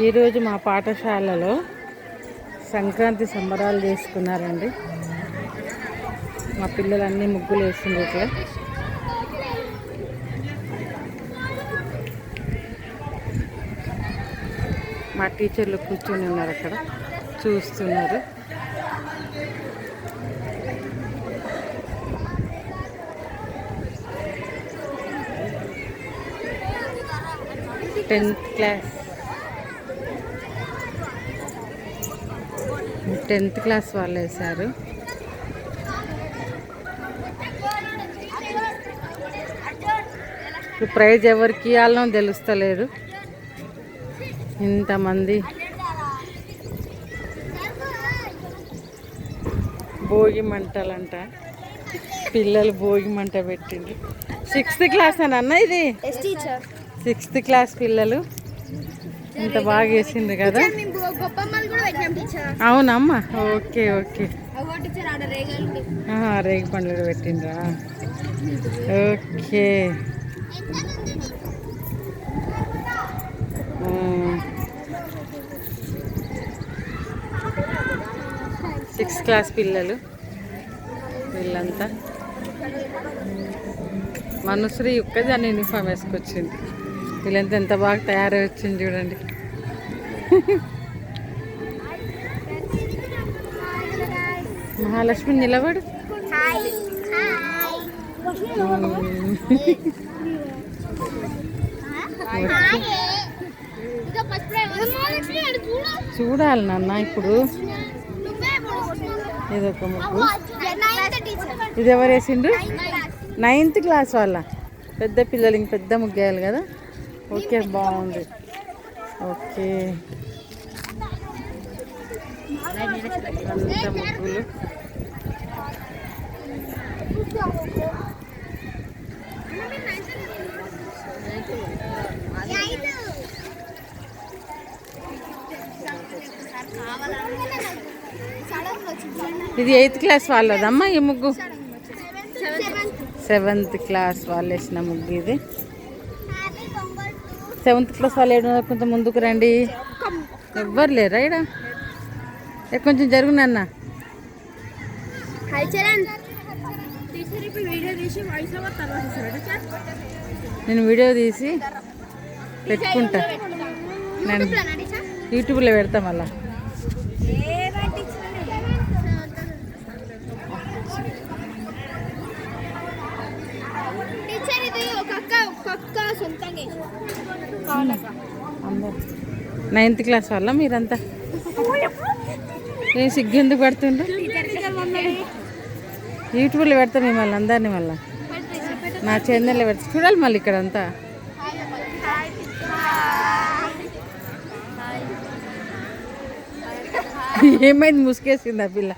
ఈరోజు మా పాఠశాలలో సంక్రాంతి సంబరాలు చేసుకున్నారండి. మా పిల్లలన్నీ ముగ్గులు వేసిండ్రు ఇట్లా. మా టీచర్లు కూర్చొని ఉన్నారు అక్కడ చూస్తున్నారు. టెన్త్ క్లాస్ వాళ్ళు వేశారు. ఇప్పుడు ప్రైజ్ ఎవరికి ఇవ్వాలనో తెలుస్తలేదు. ఇంతమంది భోగి మంటలంట, పిల్లలు భోగి మంట పెట్టిండ్రు. 6th క్లాస్ అని అన్న, ఇది 6th క్లాస్ పిల్లలు ఇంత బాగా వేసిండ్రు కదా. అవునమ్మా, ఓకే ఓకే. రేగి పండ్లు కూడా పెట్టిండ్రా, ఓకే. 6th క్లాస్ పిల్లలు వీళ్ళంతా. మనుశ్రీ ఒక్కదాన్ని యూనిఫామ్ వేసుకొచ్చింది. వీళ్ళంతా ఎంత బాగా తయారై వచ్చింది చూడండి. మహాలక్ష్మి నిలబడు. చూడాలి నాన్న ఇప్పుడు. ఇదొక ముగ్గు. ఇది ఎవరు వేసిండ్రు? 9th క్లాస్ వాళ్ళ. పెద్ద పిల్లలు ఇంక పెద్ద ముగ్గు వేయాలి కదా. ఓకే, బాగుంది. ఓకే, అంత ముగ్గులు. ఇది 8th క్లాస్ వాళ్ళదమ్మా ఈ ముగ్గు. 7th క్లాస్ వాళ్ళు వేసిన ముగ్గు ఇది. 7th క్లాస్ వాళ్ళు ఏడు కొంచెం ముందుకు రండి. ఎవ్వరు లేరా ఇక్కడ? కొంచెం జరుగునన్న. నేను వీడియో తీసి పెట్టుకుంటా, నేను యూట్యూబ్లో పెడతా మళ్ళా. అందరు 9th క్లాస్ వల్ల మీరంతా నేను సిగ్గెందుకు పడుతుండ్రు? యూట్యూబ్లో పెడతా మిమ్మల్ని అందరినీ. మళ్ళీ నా ఛానల్లో పెడతా, చూడాలి మళ్ళీ ఇక్కడ అంతా. ఏమైంది, ముసుకేసింది ఆ పిల్ల.